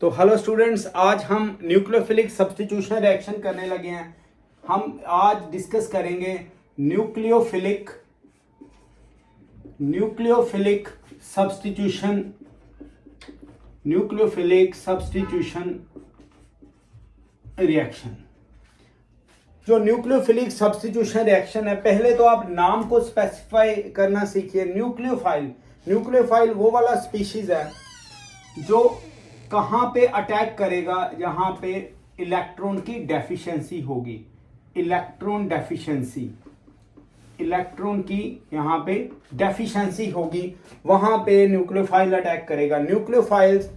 तो hello students, आज हम न्यूक्लियोफिलिक सब्स्टिट्यूशन रिएक्शन करने लगे हैं। हम आज डिस्कस करेंगे न्यूक्लियोफिलिक सब्स्टिट्यूशन रिएक्शन। जो न्यूक्लियोफिलिक सब्स्टिट्यूशन रिएक्शन है, पहले तो आप नाम को स्पेसिफाई करना सीखिए। न्यूक्लियोफाइल वो वाला स्पीशीज है जो कहाँ पे अटैक करेगा, जहां पे इलेक्ट्रॉन की डेफिशिएंसी होगी। इलेक्ट्रॉन की यहाँ पे डेफिशिएंसी होगी, वहां पे न्यूक्लियोफाइल अटैक करेगा। न्यूक्लियोफाइल्स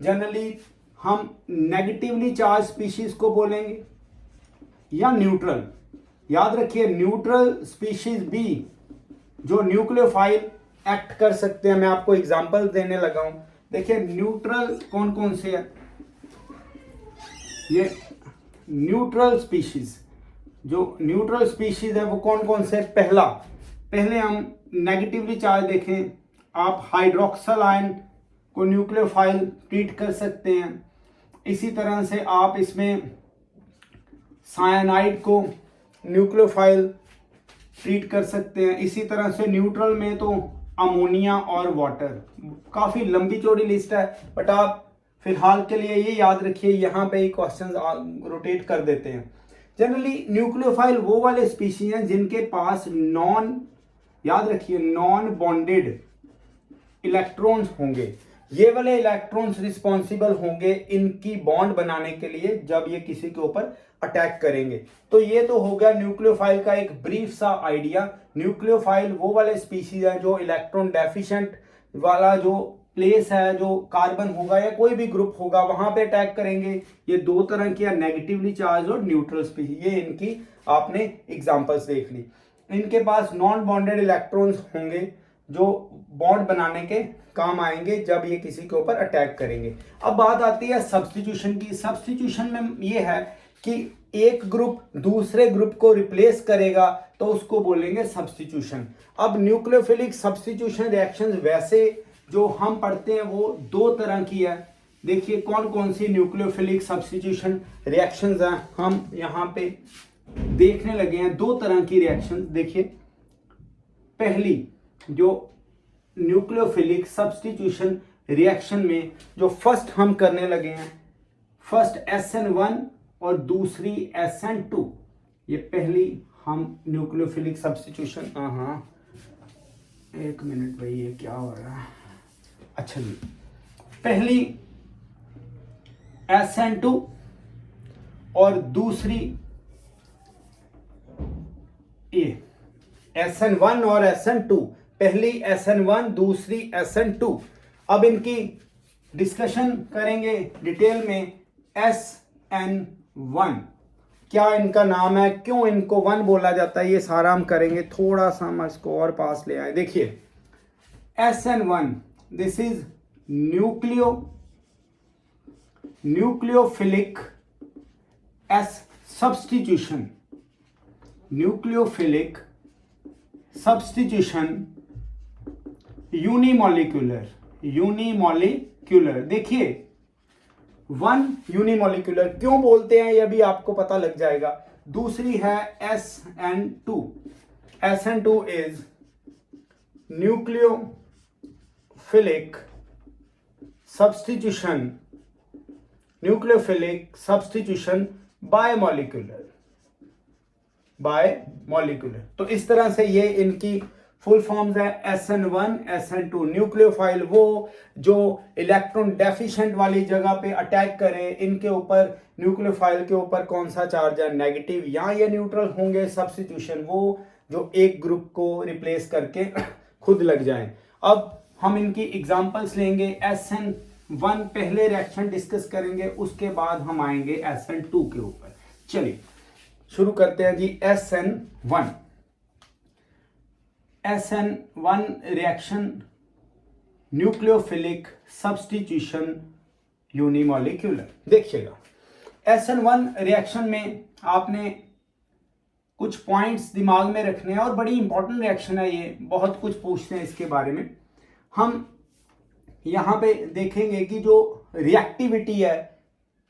जनरली हम नेगेटिवली चार्ज स्पीशीज को बोलेंगे या न्यूट्रल। याद रखिए, न्यूट्रल स्पीशीज भी जो न्यूक्लियोफाइल एक्ट कर सकते हैं। मैं आपको एग्जांपल देने लगा हूं। देखिए न्यूट्रल कौन कौन से है। ये न्यूट्रल स्पीशीज है वो कौन कौन से। पहले हम नेगेटिवली चार्ज देखें। आप हाइड्रोक्सल आयन को न्यूक्लियोफाइल ट्रीट कर सकते हैं। इसी तरह से आप इसमें साइनाइड को न्यूक्लियोफाइल ट्रीट कर सकते हैं। इसी तरह से न्यूट्रल में तो अमोनिया और वाटर। काफी लंबी चौड़ी लिस्ट है, बट आप फिलहाल के लिए ये याद रखिए, यहाँ पे क्वेश्चन रोटेट कर देते हैं। जनरली न्यूक्लियोफाइल वो वाले स्पीशीज हैं जिनके पास याद रखिए नॉन बॉन्डेड इलेक्ट्रॉन्स होंगे। ये वाले इलेक्ट्रॉन्स रिस्पॉन्सिबल होंगे इनकी बॉन्ड बनाने के लिए जब ये किसी के ऊपर अटैक करेंगे। तो ये तो हो गया न्यूक्लियोफाइल का एक ब्रीफ सा आइडिया। न्यूक्लियोफाइल वो वाले स्पीशीज है जो इलेक्ट्रॉन डेफिशिएंट वाला जो प्लेस है, जो कार्बन होगा या कोई भी ग्रुप होगा, वहां पे अटैक करेंगे। ये दो तरह की है, नेगेटिवली चार्ज और न्यूट्रल स्पीशीज। ये इनकी आपने एग्जांपल्स देख ली। इनके पास नॉन बॉन्डेड इलेक्ट्रॉन्स होंगे जो बॉन्ड बनाने के काम आएंगे जब ये किसी के ऊपर अटैक करेंगे। अब बात आती है सब्स्टिट्यूशन की। सब्स्टिट्यूशन में ये है कि एक ग्रुप दूसरे ग्रुप को रिप्लेस करेगा तो उसको बोलेंगे सब्स्टिट्यूशन। अब न्यूक्लियोफिलिक सब्स्टिट्यूशन रिएक्शंस वैसे जो हम पढ़ते हैं वो दो तरह की है। देखिए कौन कौन सी न्यूक्लियोफिलिक सब्स्टिट्यूशन रिएक्शंस हैं, हम यहाँ पे देखने लगे हैं। दो तरह की रिएक्शंस देखिए। पहली जो न्यूक्लियोफिलिक सब्स्टिट्यूशन रिएक्शन में जो फर्स्ट हम करने लगे हैं, फर्स्ट SN1 और दूसरी SN2। ये पहली हम न्यूक्लियोफिलिक सब्स्टिट्यूशन। एक मिनट भाई, ये क्या हो रहा है। अच्छा जी, पहली SN2 और दूसरी ये SN1 और SN2। पहली SN1, दूसरी SN2। अब इनकी डिस्कशन करेंगे डिटेल में। SN1 क्या इनका नाम है, क्यों इनको 1 बोला जाता है, ये सारा हम करेंगे। थोड़ा सा हम इसको और पास ले आए। देखिए SN1, this is nucleophilic substitution. Nucleophilic substitution unimolecular. देखिए 1 यूनिमॉलिक्यूलर क्यों बोलते हैं ये भी आपको पता लग जाएगा। दूसरी है SN2। SN2 is nucleophilic substitution bimolecular. तो इस तरह से ये इनकी फुल फॉर्म्स है। SN1, SN2। न्यूक्लियोफाइल वो जो इलेक्ट्रॉन डेफिशिएंट वाली जगह पे अटैक करे, इनके ऊपर न्यूक्लियोफाइल के ऊपर कौन सा चार्ज है, नेगेटिव या ये न्यूट्रल होंगे। सब्स्टिट्यूशन वो जो एक ग्रुप को रिप्लेस करके खुद लग जाए। अब हम इनकी एग्जांपल्स लेंगे। SN1 पहले रिएक्शन डिस्कस करेंगे, उसके बाद हम आएंगे SN2 के ऊपर। चलिए शुरू करते हैं जी। SN1 reaction nucleophilic substitution unimolecular. देखिएगा SN1 रिएक्शन में आपने कुछ पॉइंट्स दिमाग में रखने हैं और बड़ी इंपॉर्टेंट रिएक्शन है ये, बहुत कुछ पूछते हैं इसके बारे में। हम यहाँ पे देखेंगे कि जो रिएक्टिविटी है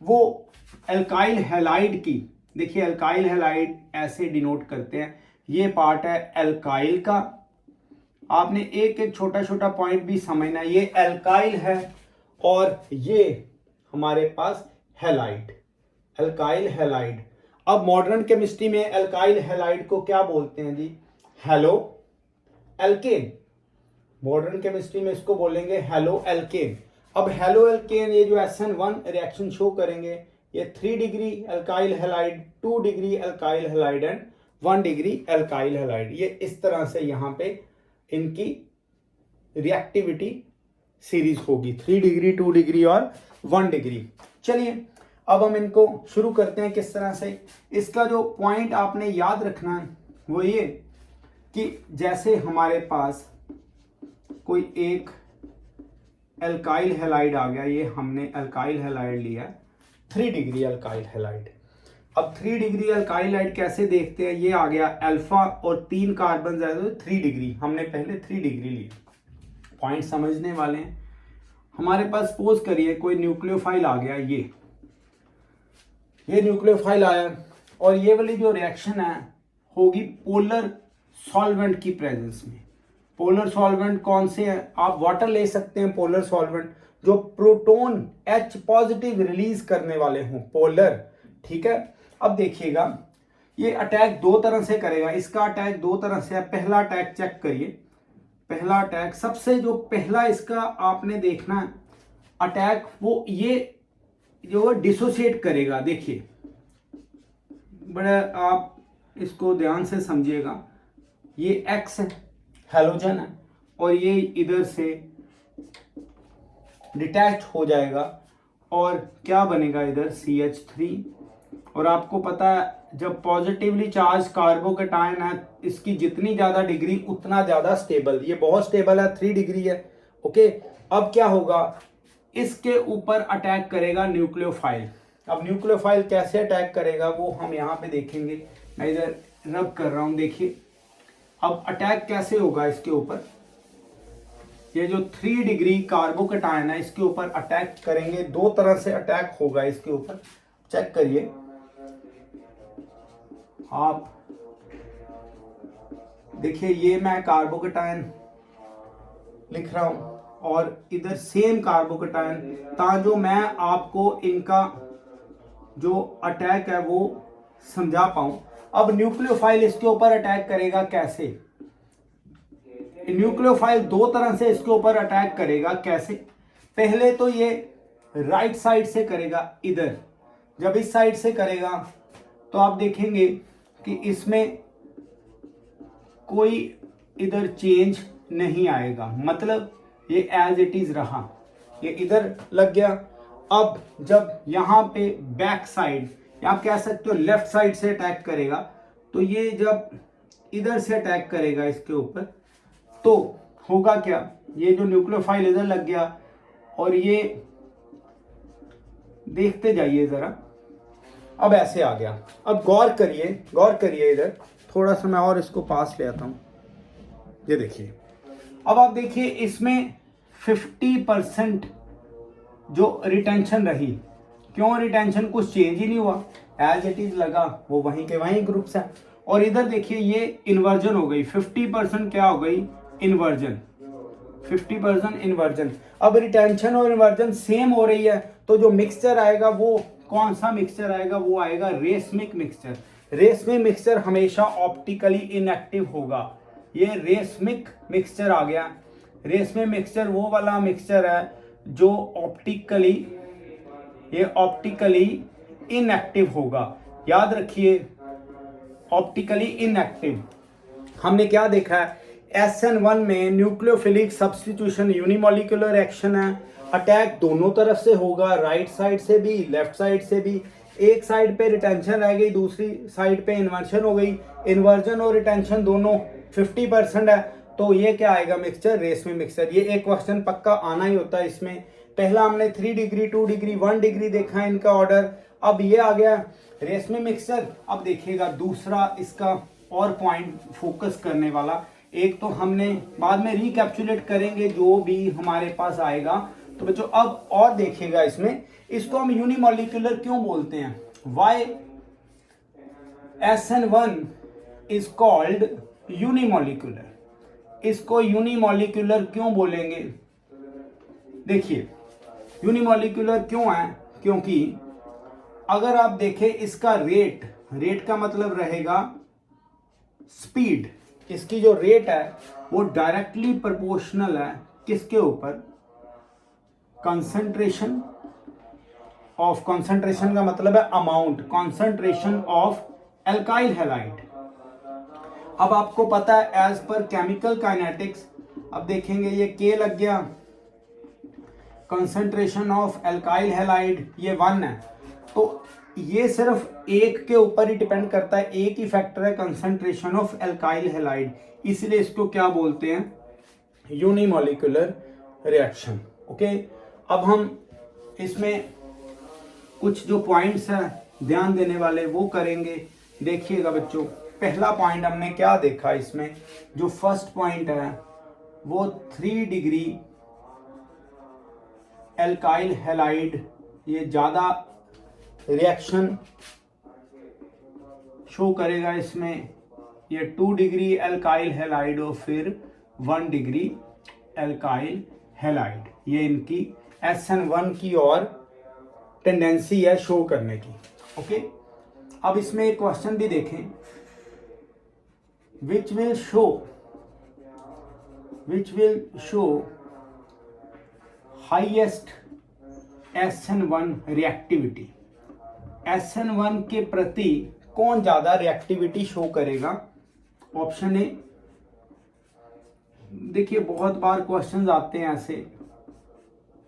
वो एल्काइल हैलाइड की, देखिए एल्काइल हैलाइड ऐसे डिनोट करते हैं, ये पार्ट है एल्काइल का। आपने एक एक छोटा छोटा पॉइंट भी समझना, ये एल्काइल है और ये हमारे पास हैलाइड, एल्काइल हैलाइड। अब मॉडर्न केमिस्ट्री में एल्काइल हैलाइड को क्या बोलते हैं जी? Haloalkane. मॉडर्न केमिस्ट्री में इसको बोलेंगे हेलो एल्केन। अब हेलो एल्केन, ये जो SN1 रिएक्शन शो करेंगे, ये 3 degree alkyl halide, 2 degree alkyl halide and 1 degree alkyl halide. ये इस तरह से यहाँ पे इनकी रिएक्टिविटी सीरीज होगी, 3 डिग्री, 2 डिग्री और 1 डिग्री। चलिए अब हम इनको शुरू करते हैं किस तरह से। इसका जो पॉइंट आपने याद रखना है वो ये कि जैसे हमारे पास कोई एक एल्काइल हैलाइड आ गया, ये हमने एल्काइल हैलाइड लिया 3 डिग्री एल्काइल हैलाइड। अब 3 डिग्री एल्काइल हैलाइड कैसे देखते हैं? ये आ गया अल्फा और 3 कार्बन आए तो 3 डिग्री, हमने पहले 3 डिग्री ली। पॉइंट समझने वाले हैं। हमारे पास सपोज करिए कोई न्यूक्लियोफाइल आ गया, ये न्यूक्लियोफाइल आया और ये वाली जो रिएक्शन है होगी पोलर सॉल्वेंट की प्रेजेंस में। पोलर सॉल्वेंट कौन से हैं? आप वाटर ले सकते हैं पोलर सॉल्वेंट जो प्रोटॉन H पॉजिटिव रिलीज करने वाले हों, पोलर, ठीक है। अब देखिएगा ये अटैक 2 तरह से करेगा, इसका अटैक 2 तरह से है। पहला अटैक चेक करिए, पहला अटैक सबसे जो पहला इसका आपने देखना है अटैक, वो ये जो डिसोसिएट करेगा। देखिए बड़ा आप इसको ध्यान से समझिएगा, ये X हैलोजन है और ये इधर से डिटैच हो जाएगा और क्या बनेगा इधर CH3। और आपको पता है जब पॉजिटिवली चार्ज कार्बोकेटायन है, इसकी जितनी ज़्यादा डिग्री उतना ज़्यादा स्टेबल, ये बहुत स्टेबल है, 3 डिग्री है, ओके। अब क्या होगा, इसके ऊपर अटैक करेगा न्यूक्लियोफाइल। अब न्यूक्लियोफाइल कैसे अटैक करेगा वो हम यहाँ पे देखेंगे। मैं इधर रब कर रहा हूँ, देखिए अब अटैक कैसे होगा इसके ऊपर। ये जो 3 डिग्री कार्बोकेटायन है इसके ऊपर अटैक करेंगे, 2 तरह से अटैक होगा इसके ऊपर। चेक करिए आप, देखिए ये मैं कार्बोकेटायन लिख रहा हूं और इधर सेम कार्बोकेटायन, ताकि मैं आपको इनका जो अटैक है वो समझा पाऊं। अब न्यूक्लियोफाइल इसके ऊपर अटैक करेगा कैसे? न्यूक्लियोफाइल 2 तरह से इसके ऊपर अटैक करेगा। कैसे? पहले तो ये राइट साइड से करेगा, इधर जब इस साइड से करेगा तो आप देखेंगे कि इसमें कोई इधर चेंज नहीं आएगा, मतलब ये एज इट इज रहा, ये इधर लग गया। अब जब यहाँ पे बैक साइड या आप कह सकते हो लेफ्ट साइड से अटैक करेगा, तो ये जब इधर से अटैक करेगा इसके ऊपर तो होगा क्या, ये जो न्यूक्लियोफाइल इधर लग गया और ये देखते जाइए जरा, अब ऐसे आ गया। अब गौर करिए इधर थोड़ा सा मैं और इसको पास ले आता हूं, ये देखिए। अब आप देखिए इसमें 50% जो रिटेंशन रही, क्यों रिटेंशन? कुछ चेंज ही नहीं हुआ, एज इट इज लगा, वो वहीं के वहीं ग्रुप्स है। और इधर देखिए ये इन्वर्जन हो गई, 50% क्या हो गई? Inversion, 50% inversion. अब रिटेंशन और इन्वर्जन सेम हो रही है, तो जो मिक्सचर आएगा वो कौन सा मिक्सचर आएगा? वो आएगा रेसमिक मिक्सचर। रेसमिक मिक्सचर हमेशा ऑप्टिकली इनएक्टिव होगा। ये रेसमिक मिक्सचर आ गया। रेसमिक मिक्सचर वो वाला मिक्सचर है जो ऑप्टिकली इनएक्टिव होगा। याद रखिए ऑप्टिकली इनएक्टिव। हमने क्या देखा है, SN1 में न्यूक्लियोफिलिक सब्स्टिट्यूशन यूनिमोलिकुलर एक्शन है, अटैक दोनों तरफ से होगा, राइट साइड से भी लेफ्ट साइड से भी। एक साइड पे रिटेंशन रह गई, दूसरी साइड पे इन्वर्जन हो गई। इन्वर्जन और रिटेंशन दोनों 50% है, तो ये क्या आएगा? Mixture, racemic mixture. ये एक क्वेश्चन पक्का आना ही होता है इसमें। पहला हमने 3 डिग्री, 2 डिग्री, 1 डिग्री देखा है इनका ऑर्डर। अब ये आ गया रेसमिक मिक्सचर। अब देखिएगा दूसरा इसका और पॉइंट फोकस करने वाला, एक तो हमने बाद में रिकैप्चुलेट करेंगे जो भी हमारे पास आएगा, तो बच्चों अब और देखिएगा इसमें, इसको हम यूनिमॉलिक्यूलर क्यों बोलते हैं? Why SN1 is called unimolecular? इसको यूनिमॉलिक्यूलर क्यों बोलेंगे? देखिए यूनिमॉलिक्यूलर क्यों है, क्योंकि अगर आप देखें इसका रेट का मतलब रहेगा स्पीड, इसकी जो रेट है वो डायरेक्टली प्रोपोर्शनल है किसके ऊपर? कंसंट्रेशन ऑफ, कंसंट्रेशन का मतलब है amount, concentration of alkyl halide. अब आपको पता है एज पर केमिकल काइनेटिक्स, अब देखेंगे ये K लग गया, कंसंट्रेशन ऑफ एल्काइल हैलाइड ये 1 है, तो ये सिर्फ एक के ऊपर ही डिपेंड करता है, एक ही फैक्टर है कंसंट्रेशन ऑफ एल्काइल हैलाइड, इसलिए इसको क्या बोलते हैं? Unimolecular reaction. ओके, अब हम इसमें कुछ जो पॉइंट्स हैं ध्यान देने वाले वो करेंगे। देखिएगा बच्चों, पहला पॉइंट हमने क्या देखा इसमें, जो फर्स्ट पॉइंट है वो 3 डिग्री एल्काइल हैलाइड, ये ज्यादा रिएक्शन शो करेगा इसमें, ये 2 डिग्री एल्काइल हैलाइड और फिर 1 डिग्री एल्काइल हैलाइड, ये इनकी SN1 की और टेंडेंसी है शो करने की। ओके, अब इसमें एक क्वेश्चन भी देखें, which will show highest SN1 reactivity. SN1 के प्रति कौन ज्यादा रिएक्टिविटी शो करेगा? ऑप्शन ए, देखिए बहुत बार क्वेश्चंस आते हैं ऐसे,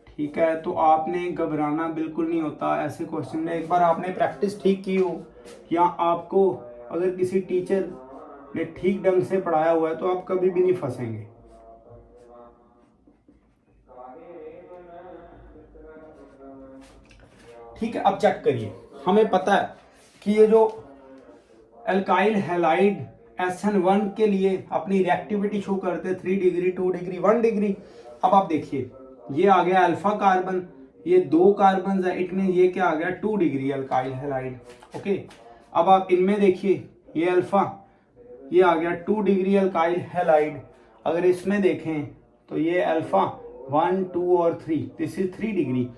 ठीक है, तो आपने घबराना बिल्कुल नहीं होता ऐसे क्वेश्चन में। एक बार आपने प्रैक्टिस ठीक की हो या आपको अगर किसी टीचर ने ठीक ढंग से पढ़ाया हुआ है तो आप कभी भी नहीं फंसेंगे। ठीक है, अब चेक करिए, हमें पता है कि ये जो एल्काइल हैलाइड SN1 के लिए अपनी रिएक्टिविटी शो करते 3 डिग्री, 2 डिग्री, 1 डिग्री। अब आप देखिए ये आ गया अल्फा कार्बन, ये 2 कार्बन है, इट मीन ये क्या आ गया 2 डिग्री एल्काइल हैलाइड। ओके, अब आप इनमें देखिए ये अल्फा, ये आ गया 2 डिग्री एल्काइल हैलाइड। अगर इसमें देखें तो ये अल्फा 1, 2 और 3, दिस इज 3 डिग्री।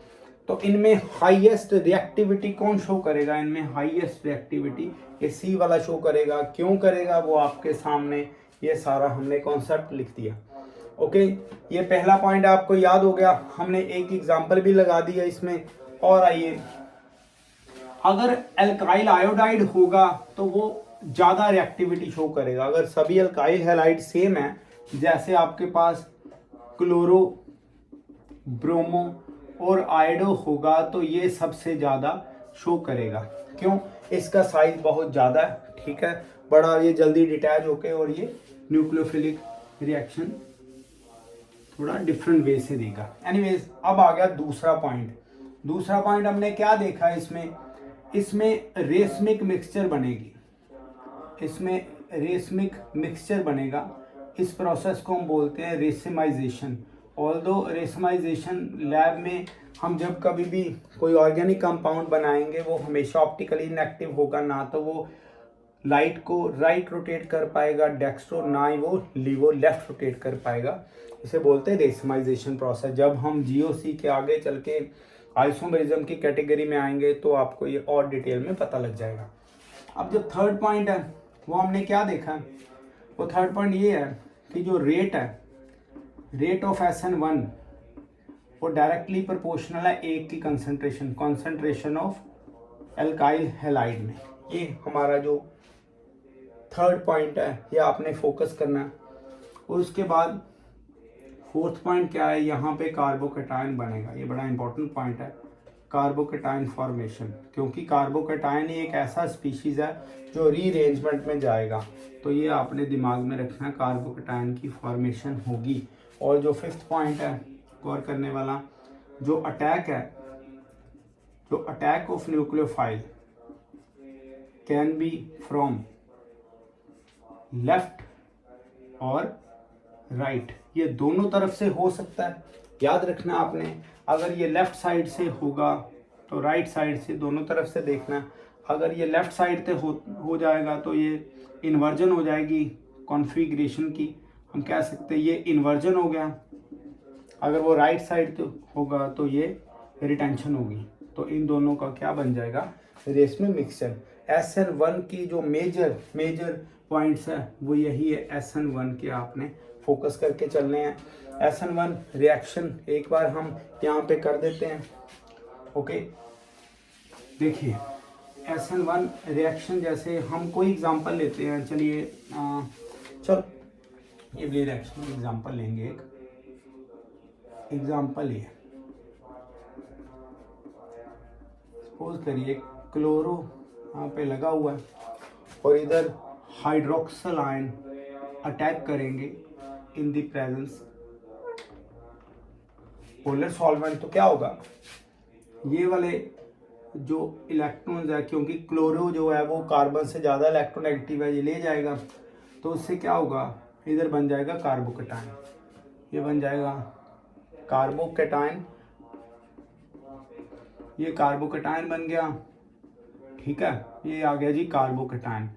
तो इनमें हाईएस्ट रिएक्टिविटी कौन शो करेगा? इनमें हाईएस्ट रिएक्टिविटी ये C वाला शो करेगा। क्यों करेगा वो आपके सामने, ये सारा हमने कॉन्सेप्ट लिख दिया। ओके, ये पहला पॉइंट आपको याद हो गया, हमने एक एग्जांपल भी लगा दिया इसमें। और आइए, अगर एल्काइल आयोडाइड होगा तो वो ज्यादा रिएक्टिविटी शो करेगा। अगर सभी एल्काइल हैलाइड सेम है, जैसे आपके पास क्लोरो, ब्रोमो और आयोडो होगा, तो ये सबसे ज्यादा शो करेगा। क्यों? इसका साइज बहुत ज्यादा है, ठीक है, बड़ा, ये जल्दी डिटैच होके और ये न्यूक्लियोफिलिक रिएक्शन थोड़ा डिफरेंट वे से देगा। एनीवेज, अब आ गया दूसरा पॉइंट। दूसरा पॉइंट हमने क्या देखा इसमें रेशमिक मिक्सचर बनेगी, इसमें रेशमिक मिक्सचर बनेगा। इस प्रोसेस को हम बोलते हैं रेसिमाइजेशन। ऑल्दो रेसिमाइजेशन लैब में हम जब कभी भी कोई ऑर्गेनिक कंपाउंड बनाएंगे वो हमेशा ऑप्टिकली इनएक्टिव होगा, ना तो वो लाइट को राइट रोटेट कर पाएगा डेक्स्ट्रो, ना ही वो लीवो लेफ्ट रोटेट कर पाएगा। इसे बोलते हैं रेसिमाइजेशन प्रोसेस। जब हम GOC के आगे चल के आइसोमेरिज्म की कैटेगरी में आएंगे तो आपको ये और डिटेल में पता लग जाएगा। अब जो थर्ड पॉइंट है वो हमने क्या देखा, वो थर्ड पॉइंट ये है कि जो रेट है, रेट ऑफ SN1 वो डायरेक्टली प्रोपोर्शनल है एक की कंसंट्रेशन ऑफ एल्काइल हैलाइड में। ये हमारा जो थर्ड पॉइंट है ये आपने फोकस करना है। और उसके बाद फोर्थ पॉइंट क्या है, यहाँ पे कार्बोकैटायन बनेगा। ये बड़ा इंपॉर्टेंट पॉइंट है, कार्बोकैटायन फॉर्मेशन, क्योंकि कार्बोकैटायन ही एक ऐसा स्पीशीज है जो रीअरेंजमेंट में जाएगा। तो ये आपने दिमाग में रखना है, कार्बोकैटायन की फॉर्मेशन होगी। और जो फिफ्थ पॉइंट है गौर करने वाला, जो अटैक है, जो attack of nucleophile can be from left और राइट, ये दोनों तरफ से हो सकता है। याद रखना आपने, अगर ये लेफ़्ट साइड से होगा तो राइट साइड से दोनों तरफ से देखना। अगर ये लेफ़्ट साइड से हो जाएगा तो ये इन्वर्जन हो जाएगी कॉन्फ़िगरेशन की, हम कह सकते हैं ये इन्वर्जन हो गया। अगर वो राइट साइड तो होगा तो ये रिटेंशन होगी। तो इन दोनों का क्या बन जाएगा, रेशनल मिक्सचर। SN1 की जो मेजर पॉइंट्स है वो यही है। SN1 के आपने फोकस करके चलने हैं। SN1 रिएक्शन एक बार हम यहाँ पे कर देते हैं। ओके, देखिए SN1 रिएक्शन, जैसे हम कोई एग्जांपल लेते हैं, चलिए चल ये भी रिएक्शन एग्जांपल लेंगे। एक एग्जांपल ये सपोज करिए क्लोरो यहाँ पे लगा हुआ है और इधर हाइड्रोक्सल आयन अटैक करेंगे in the presence polar solvent. तो क्या होगा, ये वाले जो इलेक्ट्रॉन्स है, क्योंकि क्लोरो जो है वो कार्बन से ज़्यादा इलेक्ट्रोनेगेटिव है, ये ले जाएगा। तो उससे क्या होगा, इधर बन जाएगा कार्बोकैटायन, ये बन जाएगा कार्बोकैटायन, ये कार्बोकैटायन बन गया। ठीक है, ये आ गया जी कार्बोकैटायन।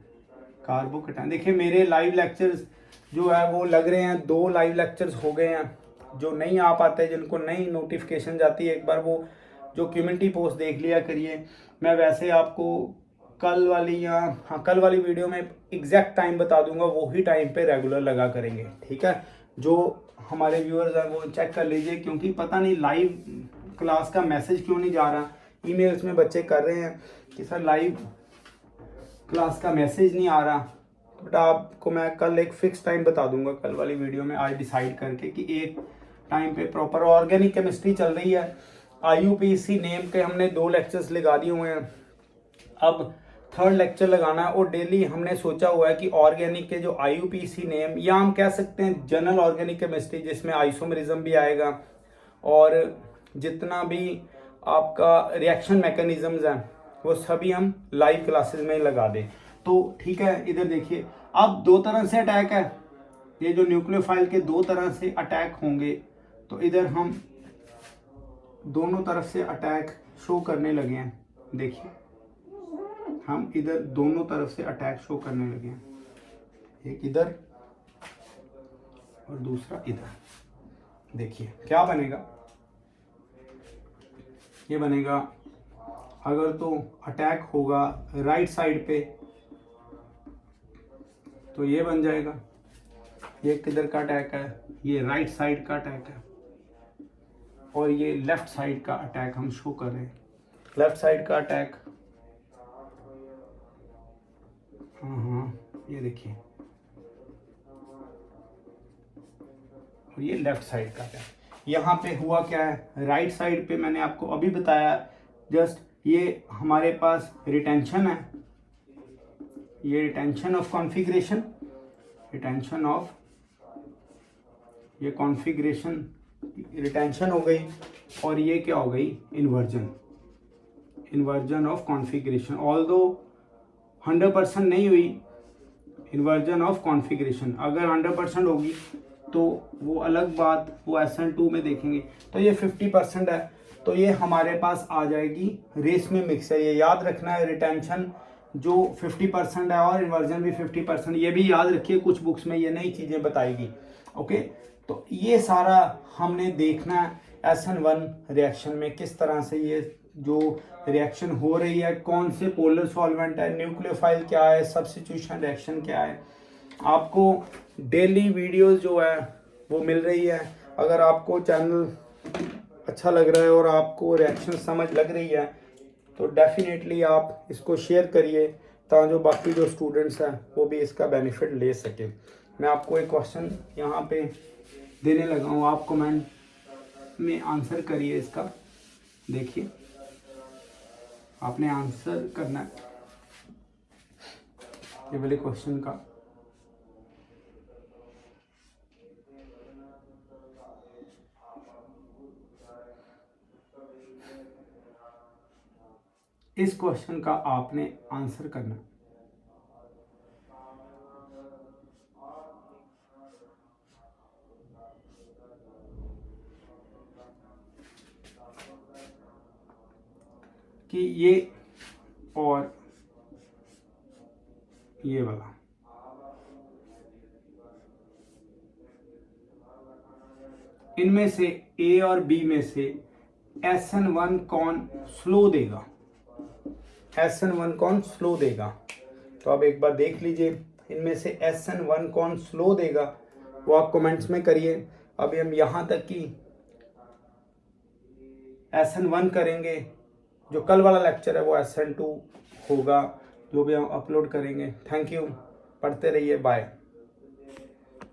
देखिए मेरे लाइव लेक्चर्स जो है वो लग रहे हैं, 2 लाइव लेक्चर्स हो गए हैं। जो नहीं आ पाते, जिनको नई नोटिफिकेशन जाती है, एक बार वो जो कम्युनिटी पोस्ट देख लिया करिए। मैं वैसे आपको कल वाली वीडियो में एग्जैक्ट टाइम बता दूंगा, वही टाइम पे रेगुलर लगा करेंगे। ठीक है, जो हमारे व्यूअर्स हैं वो चेक कर लीजिए, क्योंकि पता नहीं लाइव क्लास का मैसेज क्यों नहीं जा रहा। ईमेल्स में बच्चे कर रहे हैं कि सर लाइव क्लास का मैसेज नहीं आ रहा, बट आपको मैं कल एक फिक्स टाइम बता दूंगा कल वाली वीडियो में, आज डिसाइड करके कि एक टाइम पे प्रॉपर ऑर्गेनिक केमिस्ट्री चल रही है। IUPAC नेम के हमने 2 लेक्चर्स लगा दिए हुए हैं, अब 3rd लेक्चर लगाना है। और डेली हमने सोचा हुआ है कि ऑर्गेनिक के जो IUPAC नेम, या हम कह सकते हैं जनरल ऑर्गेनिक केमिस्ट्री, जिसमें आइसोमरिज्म भी आएगा और जितना भी आपका रिएक्शन मैकेनिज्म्स हैं वो सभी हम लाइव क्लासेस में लगा दें। तो ठीक है, इधर देखिए अब 2 तरह से अटैक है, ये जो न्यूक्लियोफाइल के 2 तरह से अटैक होंगे। तो इधर हम दोनों तरफ से अटैक शो करने लगे हैं। देखिए हम इधर दोनों तरफ से अटैक शो करने लगे हैं, एक इधर और दूसरा इधर। देखिए क्या बनेगा, ये बनेगा, अगर तो अटैक होगा राइट साइड पे तो ये बन जाएगा, ये किधर का अटैक है, ये राइट साइड का अटैक है, और ये लेफ्ट साइड का अटैक हम शो कर रहे हैं। लेफ्ट साइड का अटैक, हाँ ये देखिए, और ये लेफ्ट साइड का अटैक। यहाँ पे हुआ क्या है, राइट साइड पे मैंने आपको अभी बताया जस्ट, ये हमारे पास रिटेंशन है, ये retention of configuration, retention of, ये कॉन्फ़िगरेशन रिटेंशन हो गई, और ये क्या हो गई, इन्वर्जन ऑफ कॉन्फ़िगरेशन। ऑल्दो 100% नहीं हुई इन्वर्जन ऑफ कॉन्फ़िगरेशन, अगर 100% होगी तो वो अलग बात, वो SN2 में देखेंगे। तो ये 50% है, तो ये हमारे पास आ जाएगी रेस में मिक्सचर। ये याद रखना है, रिटेंशन जो 50% है और इन्वर्जन भी 50%, ये भी याद रखिए, कुछ बुक्स में ये नई चीज़ें बताएगी। ओके, तो ये सारा हमने देखना है SN1 रिएक्शन में किस तरह से ये जो रिएक्शन हो रही है, कौन से पोलर सॉल्वेंट है, न्यूक्लियोफाइल क्या है, सब्स्टिट्यूशन रिएक्शन क्या है। आपको डेली वीडियोस जो है वो मिल रही है। अगर आपको चैनल अच्छा लग रहा है और आपको रिएक्शन समझ लग रही है तो डेफिनेटली आप इसको शेयर करिए, ताकि जो बाकी जो स्टूडेंट्स हैं वो भी इसका बेनिफिट ले सके। मैं आपको एक क्वेश्चन यहाँ पे देने लगा हूँ, आप कमेंट में आंसर करिए इसका। देखिए आपने आंसर करना है ये वाले क्वेश्चन का। इस क्वेश्चन का आपने आंसर करना है। कि ये और ये वाला इनमें से ए और बी में से SN1 कौन स्लो देगा, SN1 कौन स्लो देगा। तो आप एक बार देख लीजिए इनमें से SN1 कौन स्लो देगा, वो आप कमेंट्स में करिए। अभी हम यहाँ तक की SN1 करेंगे, जो कल वाला लेक्चर है वो SN2 होगा, जो भी हम अपलोड करेंगे। थैंक यू, पढ़ते रहिए, बाय।